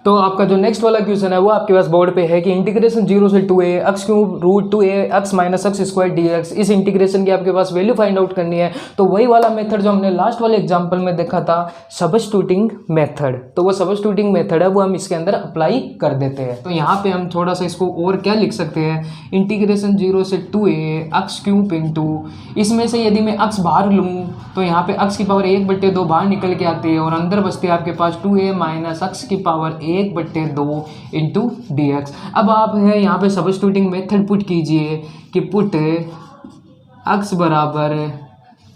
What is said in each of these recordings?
तो आपका जो नेक्स्ट वाला क्वेश्चन है वो आपके पास बोर्ड पे है कि इंटीग्रेशन 0 से 2a x cube root 2a x minus x square dx, इस इंटीग्रेशन की आपके पास वैल्यू फाइंड आउट करनी है। तो वही वाला मेथड जो हमने लास्ट वाले एग्जांपल में देखा था, सबस्टिट्यूटिंग मेथड, तो वो सबस्टिट्यूटिंग मेथड है वो हम इसके अंदर अप्लाई कर देते हैं। तो यहाँ पे हम थोड़ा सा इसको और क्या लिख सकते हैं, इंटीग्रेशन 0 से 2a x क्यूब इंटू, इसमें से यदि मैं x बाहर लूँ तो यहाँ पे x की पावर 1/2 बाहर निकल के आती है और अंदर बचती है आपके पास 2a माइनस एक्स की पावर 1/2 इंटू डी एक्स। अब आप है यहाँ पे सबस्टिट्यूटिंग मेथड पुट कीजिए कि पुट x बराबर,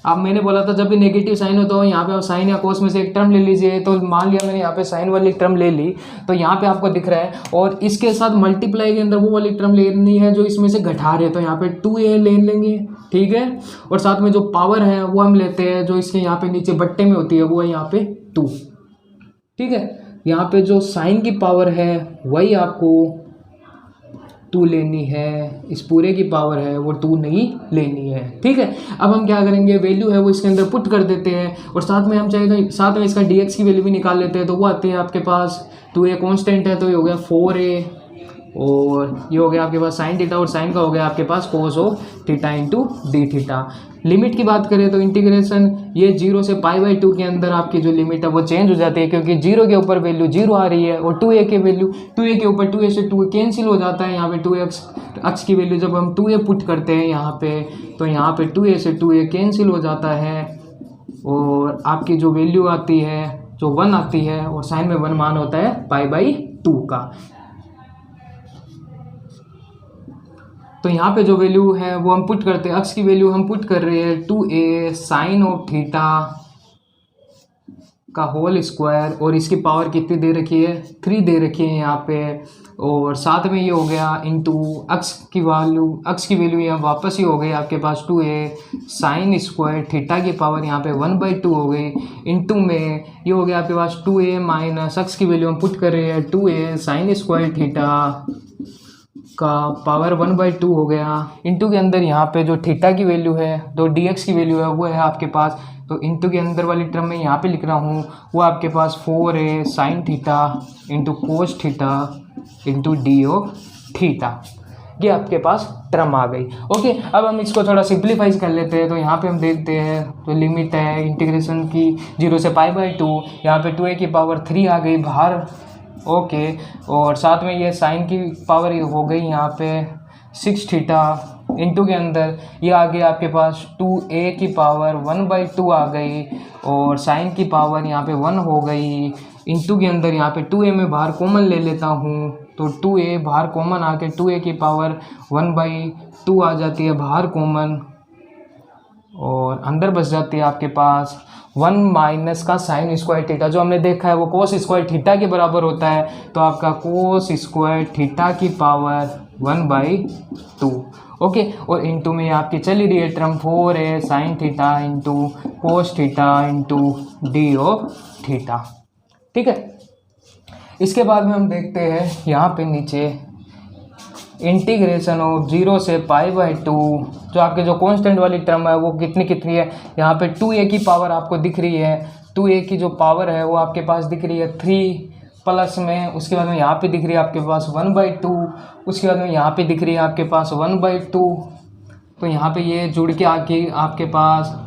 अब मैंने बोला था जब भी नेगेटिव साइन हो तो यहाँ पे आप साइन या कोस में से एक टर्म ले लीजिए। तो मान लिया मैंने यहाँ पे साइन वाली टर्म ले ली, तो यहाँ पे आपको दिख रहा है और इसके साथ मल्टीप्लाई के अंदर वो वाली टर्म लेनी है जो इसमें से घटा रहे हैं, तो यहाँ पे 2a ले लेंगे, ठीक है। और साथ में जो पावर है वो हम लेते हैं जो इसके यहाँ पे नीचे बट्टे में होती है, वो है यहाँ पे 2, ठीक है। यहाँ पे जो साइन की पावर है वही आपको 2 लेनी है, इस पूरे की पावर है वो 2 नहीं लेनी है, ठीक है। अब हम क्या करेंगे, वैल्यू है वो इसके अंदर पुट कर देते हैं और साथ में हम चाहे तो साथ में इसका dx की वैल्यू भी निकाल लेते हैं। तो वो आती है आपके पास 2a कांस्टेंट है तो ये हो गया 4a और ये हो गया आपके पास साइन थीटा और साइन का हो गया आपके पास cos of theta into D theta. Limit की बात करें तो इंटीग्रेशन ये 0 से π/2 के अंदर आपकी जो लिमिट है वो चेंज हो जाती है, क्योंकि 0 के ऊपर वैल्यू 0 आ रही है और 2a के वैल्यू 2a के ऊपर 2a से 2 कैंसिल हो जाता है। यहाँ पे 2x की वैल्यू जब हम 2a पुट करते हैं यहाँ पे, तो यहाँ पे 2a से 2a कैंसिल हो जाता है और आपकी जो वैल्यू आती है जो 1 आती है और साइन में 1 मान होता है π/2 का। तो यहाँ पे जो वैल्यू है वो हम पुट करते हैं, x की वैल्यू हम पुट कर रहे हैं 2a साइन ऑफ थीटा का होल स्क्वायर और इसकी पावर कितनी दे रखी है, 3 दे रखी है यहाँ पे, और साथ में ये हो गया इंटू x की वैल्यू यहाँ वापस ही हो गई आपके पास 2a साइन स्क्वायर थीटा की पावर यहाँ पे 1/2 हो गई, इंटू में ये हो गया आपके पास 2a माइनस x की वैल्यू हम पुट कर रहे हैं 2a साइन स्क्वायर थीटा का पावर 1/2 हो गया, इंटू के अंदर यहाँ पे जो थीटा की वैल्यू है तो dx की वैल्यू है वो है आपके पास, तो इंटू के अंदर वाली टर्म में यहाँ पे लिख रहा हूँ वो आपके पास 4a sine theta into cos theta into D of theta, ये आपके पास टर्म आ गई। ओके, अब हम इसको थोड़ा सिंप्लीफाइज कर लेते हैं। तो यहाँ पे हम देखते हैं तो लिमिट है इंटीग्रेशन की 0 से π/2, यहाँ पे 2a की पावर 3 आ गई बाहर, ओके और साथ में ये साइन की पावर हो गई यहाँ पे 6 थीटा, इंटू के अंदर ये आ गया आपके पास 2a की पावर 1/2 आ गई और साइन की पावर यहाँ पे 1 हो गई, इंटू के अंदर यहाँ पे 2a में बाहर कॉमन ले लेता हूँ तो 2a बाहर कॉमन आके 2a की पावर 1/2 आ जाती है बाहर कॉमन और अंदर बच जाती है आपके पास 1 माइनस का साइन स्क्वायर थीटा, जो हमने देखा है वो कोस स्क्वायर थीटा के बराबर होता है, तो आपका कोस स्क्वायर थीटा की पावर 1/2, ओके। और इंटू में आपकी चली रही है term 4a sine theta into cos theta into D of theta, ठीक है। इसके बाद में हम देखते हैं यहाँ पे नीचे इंटीग्रेशन ऑफ 0 से π/2, जो आपके जो कांस्टेंट वाली टर्म है वो कितनी है, यहाँ पे 2a की पावर आपको दिख रही है, 2a की जो पावर है वो आपके पास दिख रही है 3 प्लस में, उसके बाद में यहाँ पे दिख रही है आपके पास 1/2, उसके बाद में यहाँ पे दिख रही है आपके पास 1/2, तो यहाँ पे ये जुड़ के आके आपके पास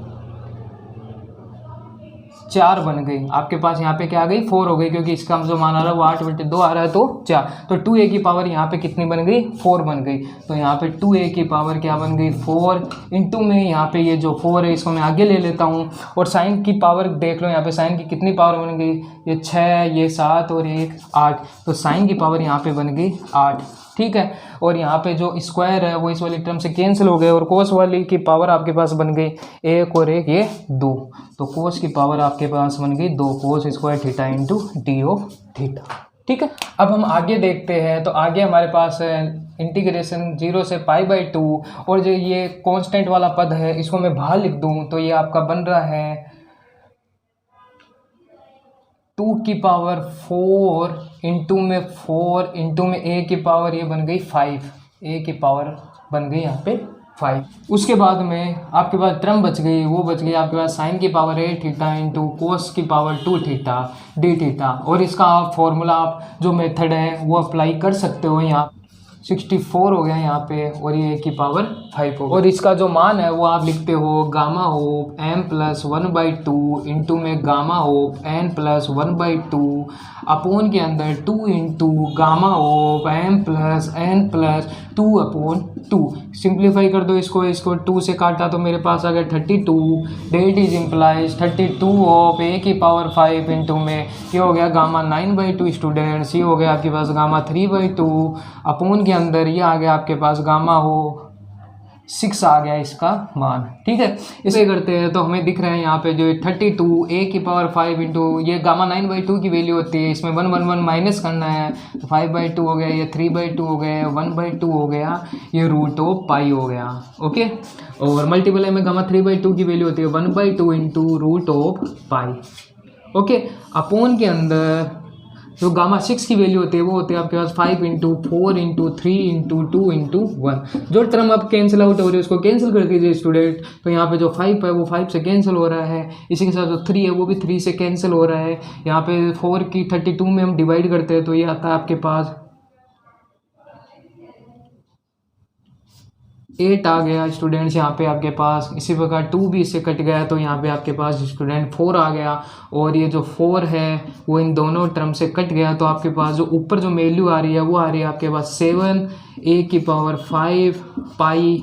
4 बन गई, आपके पास यहाँ पे क्या आ गई 4 हो गई, क्योंकि इसका जो मान आ रहा है वो 8/2 आ रहा है तो 4, तो 2a की पावर यहाँ पे कितनी बन गई 4 बन गई, तो यहाँ पे 2a की पावर क्या बन गई 4, इंटू में यहाँ पे ये जो 4 है इसको मैं आगे ले लेता हूँ और साइन की पावर देख लो, यहाँ पे साइन की कितनी पावर बन गई, ये 6 ये 7 और 1 8, तो साइन की पावर यहाँ पे बन गई 8, ठीक है। और यहाँ पे जो स्क्वायर है वो इस वाली टर्म से कैंसिल हो गए और कोस वाली की पावर आपके पास बन गई 1 और 1 ये 2, तो कोस की पावर आपके पास बन गई 2 कोस square theta into D of theta, ठीक है। अब हम आगे देखते हैं, तो आगे हमारे पास है इंटीग्रेशन 0 से π/2 और जो ये कांस्टेंट वाला पद है इसको मैं बाहर लिख दूँ तो ये आपका बन रहा है 2 की पावर 4 इंटू में 4 इंटू में a की पावर ये बन गई 5, a की पावर बन गई यहाँ पे 5। उसके बाद में आपके पास टर्म बच गई, वो बच गई आपके पास साइन की पावर 8 थीटा इंटू कोस की पावर 2 थीटा डी थीटा। और इसका आप फॉर्मूला आप जो मेथड है वो अप्लाई कर सकते हो। यहाँ 64 हो गया यहाँ पे, और ये की पावर 5 हो गया। और इसका जो मान है वो आप लिखते हो gamma of m plus 1/2 into में gamma of n plus 1/2 upon के अंदर 2 into gamma of m plus n plus 2/2। Simplify कर दो इसको 2 से काटा तो मेरे पास आ गया 32। That is implies 32 of a की पावर 5 इंटू में ये हो गया गामा 9/2 स्टूडेंट्स, ये हो गया आपके पास गामा 3/2 अपोन के अंदर ये आ गया आपके पास गामा हो 6 आ गया इसका मान। ठीक है, इसे करते हैं तो हमें दिख रहा है यहाँ पे जो 32 a की पावर 5 इंटू ये गामा 9/2 की वैल्यू होती है, इसमें 1 1 1 माइनस करना है तो 5/2 हो गया, ये 3/2 हो गया, 1/2 हो गया, ये रूट ऑफ पाई हो गया। ओके, और मल्टीप्लाई में गामा 3/2 की वैल्यू होती है 1/2 into root of pi. Okay, upon के अंदर जो गामा 6 की वैल्यू होती है वो होती है आपके पास 5 इंटू 4 इंटू 3 इंटू 2 इंटू 1। जो टर्म अब कैंसिल आउट हो रही है उसको कैंसिल कर दीजिए स्टूडेंट। तो यहाँ पे जो 5 है वो 5 से कैंसिल हो रहा है, इसी के साथ जो 3 है वो भी 3 से कैंसिल हो रहा है। यहाँ पे 4 की 32 में हम डिवाइड करते हैं तो ये आता है आपके पास 8 आ गया स्टूडेंट्स यहाँ पे आपके पास। इसी प्रकार 2 भी इससे कट गया तो यहाँ पे आपके पास स्टूडेंट 4 आ गया, और ये जो 4 है वो इन दोनों टर्म से कट गया तो आपके पास जो ऊपर जो वैल्यू आ रही है वो आ रही है आपके पास 7 a की पावर 5 पाई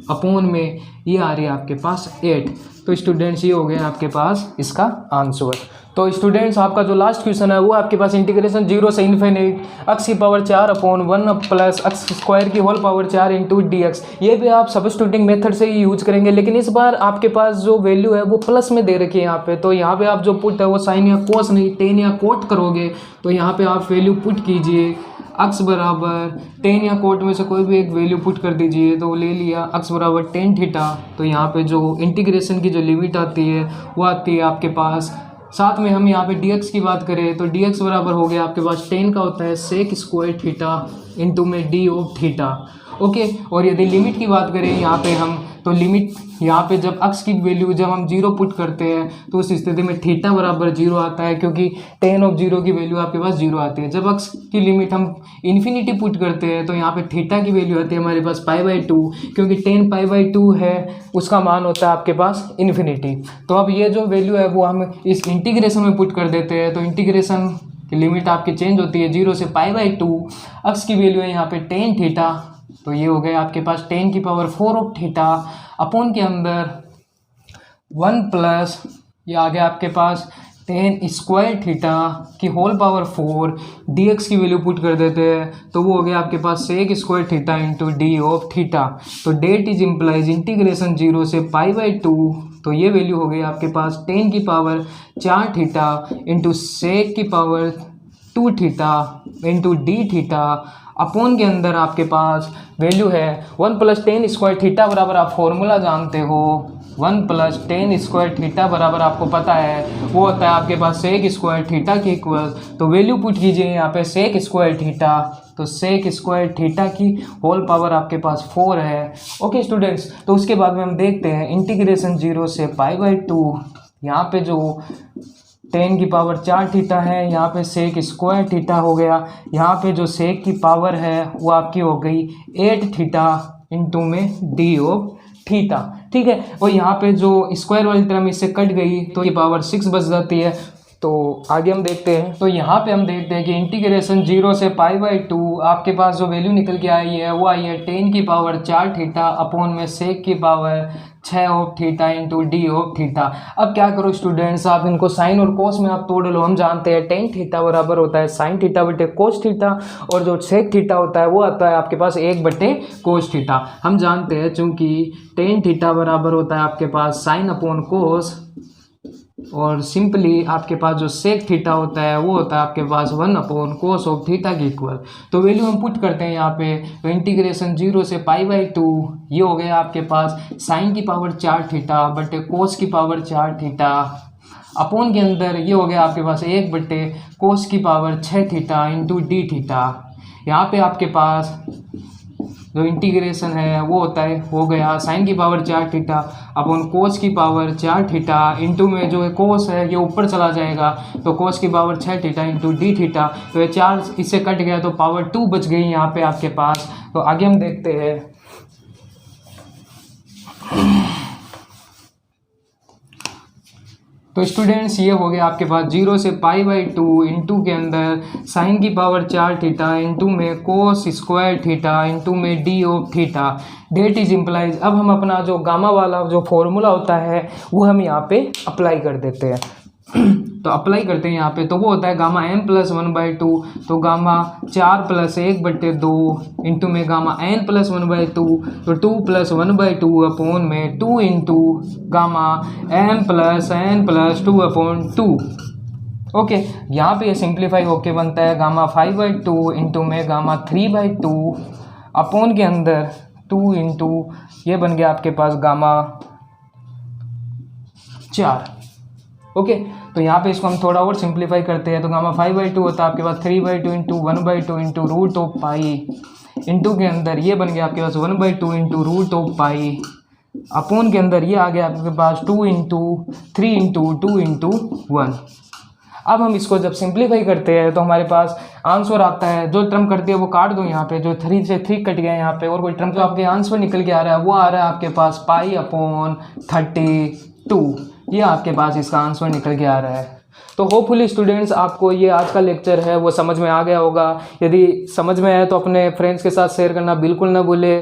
अपोन में ये आ रही है आपके पास 8। तो स्टूडेंट्स ये हो गया आपके पास इसका आंसर। तो स्टूडेंट्स आपका जो लास्ट क्वेश्चन है वो आपके पास इंटीग्रेशन 0 से इन्फिनिट x की power 4 upon 1 plus x square की होल पावर 4 इंटू dx। ये भी आप सबस्टिट्यूटिंग मेथड से ही यूज करेंगे, लेकिन इस बार आपके पास जो वैल्यू है वो प्लस में दे रखी है यहाँ पे। तो यहाँ पे आप जो पुट है वो साइन या कोस नहीं टेन या कोट करोगे। तो यहाँ पे आप वैल्यू पुट कीजिए x बराबर टेन या कोट में से कोई भी एक वैल्यू पुट कर दीजिए। तो ले लिया x बराबर टेन थीटा। तो यहाँ पे जो इंटीग्रेशन की जो लिमिट आती है वो आती है आपके पास, साथ में हम यहाँ पे dx की बात करें तो dx बराबर हो गया आपके पास टेन का होता है सेक स्क्वायर थीटा इंटू में d ऑफ थीटा। ओके, और यदि लिमिट की बात करें यहाँ पे हम तो लिमिट यहाँ पे जब x की वैल्यू जब हम 0 पुट करते हैं तो उस स्थिति में थीटा बराबर 0 आता है, क्योंकि टेन ऑफ 0 की वैल्यू आपके पास 0 आती है। जब x की लिमिट हम इन्फिनिटी पुट करते हैं तो यहाँ पे थीटा की वैल्यू आती है हमारे पास π/2, क्योंकि टेन π/2 है उसका मान होता है आपके पास इन्फिनिटी। तो अब ये जो वैल्यू है वो हम इस इंटीग्रेशन में पुट कर देते हैं। तो इंटीग्रेशन की लिमिट आपकी चेंज होती है 0 से π/2। x की वैल्यू है यहाँ पे टेन थीटा, तो ये हो गया आपके पास 10 की पावर 4 ऑफ थीटा अपोन के अंदर 1 प्लस ये आ गया आपके पास 10 स्क्वायर थीटा की होल पावर 4। dx की वैल्यू पुट कर देते हैं तो वो हो गया आपके पास sec square theta into D of theta. तो डेट इज इम्प्लाइज इंटीग्रेशन 0 से π/2। तो ये वैल्यू हो गई आपके पास 10 की पावर 4 थीटा इंटू सेक की power 2 theta into D theta upon के अंदर आपके पास वैल्यू है 1 प्लस 10 स्क्वायर थीटा बराबर आप फॉर्मूला जानते हो 1 प्लस 10 स्क्वायर थीटा बराबर आपको पता है वो होता है आपके पास सेक स्क्वायर थीटा के इक्वल। तो वैल्यू पुट कीजिए यहाँ पे सेक स्क्वायर थीटा, तो सेक स्क्वायर थीटा की होल पावर आपके पास 4 है। ओके स्टूडेंट्स, तो उसके बाद में हम देखते हैं इंटीग्रेशन 0 से π/2। यहाँ पे जो 10 की पावर 4 थीटा है यहाँ पे सेक स्क्वायर थीटा हो गया, यहाँ पे जो सेक की पावर है वो आपकी हो गई 8 थीटा इंटू में डी ऑफ थीटा। ठीक है, और यहाँ पे जो स्क्वायर वाली टर्म इससे कट गई तो ये पावर 6 बच जाती है। तो आगे हम देखते हैं, तो यहाँ पे हम देखते हैं कि इंटीग्रेशन 0 से π/2 आपके पास जो वैल्यू निकल के आई है वो आई है 10 की पावर 4 थीटा अपोन में सेक की power 6 of theta into D of theta. अब क्या करो स्टूडेंट्स, आप इनको साइन और कोस में आप तोड़ लो। हम जानते हैं टेन थीटा बराबर होता है साइन थीटा बटे कोस थीटा, और जो सेक थीटा होता है वो आता है आपके पास 1 बटे कोस थीटा। हम जानते हैं चूंकि टेन थीटा बराबर होता है आपके पास साइन अपॉन कोस, और सिंपली आपके पास जो सेक थीटा होता है वो होता है आपके पास 1 अपॉन कोस ऑफ थीटा के इक्वल। तो वैल्यू हम पुट करते हैं यहाँ पे, तो इंटीग्रेशन 0 से π/2 ये हो गया आपके पास साइन की पावर 4 थीटा बटे कोस की पावर 4 थीटा अपॉन के अंदर ये हो गया आपके पास 1 बटे कोस की power 6 theta into D theta. यहाँ पे आपके पास जो इंटीग्रेशन है वो होता है, हो गया साइन की पावर 4 थीटा अपॉन कोस की पावर 4 थीटा, इंटू में जो है कोस है ये ऊपर चला जाएगा तो कोस की power 6 theta into D theta, तो ये 4 इससे कट गया तो पावर 2 बच गई यहाँ पे आपके पास। तो आगे हम देखते हैं। तो स्टूडेंट्स ये हो गया आपके पास 0 से π/2 इंटू के अंदर साइन की पावर 4 थीटा इंटू में कोस स्क्वायर थीटा इंटू में d of theta, that is implies. अब हम अपना जो गामा वाला जो फॉर्मूला होता है वो हम यहाँ पे अप्लाई कर देते हैं। तो अप्लाई करते हैं यहाँ पे, तो वो होता है गामा m प्लस 1/2, तो गामा 4 प्लस 1/2 इंटू में गामा n प्लस 1/2, तो 2 प्लस 1/2 अपॉन में 2 into gamma m plus n plus 2 upon 2। Okay, यहाँ पे ये सिंप्लीफाई होके बनता है गामा 5/2 इंटू में गामा 3/2 अपॉन के अंदर 2 इंटू ये बन गया आपके पास गामा 4। ओके, तो यहाँ पे इसको हम थोड़ा और सिंप्लीफाई करते हैं, तो गामा 5/2 होता है आपके पास 3/2 into 1/2 into root of pi into के अंदर ये बन गया आपके पास 1/2 into root of pi upon के अंदर ये आ गया आपके पास 2 इंटू 3 इंटू 2 इंटू 1। अब हम इसको जब सिंप्लीफाई करते हैं तो हमारे पास आंसर आता है, जो टर्म करती है वो काट दो यहाँ पे, जो 3 से 3 कट गया यहाँ पे, और कोई टर्म तो आपके आंसर निकल के आ रहा है वो आ रहा है आपके पास π/32, ये आपके पास इसका आंसर निकल के आ रहा है। तो होपफुली स्टूडेंट्स आपको ये आज का लेक्चर है वो समझ में आ गया होगा। यदि समझ में आया तो अपने फ्रेंड्स के साथ शेयर करना बिल्कुल ना भूले।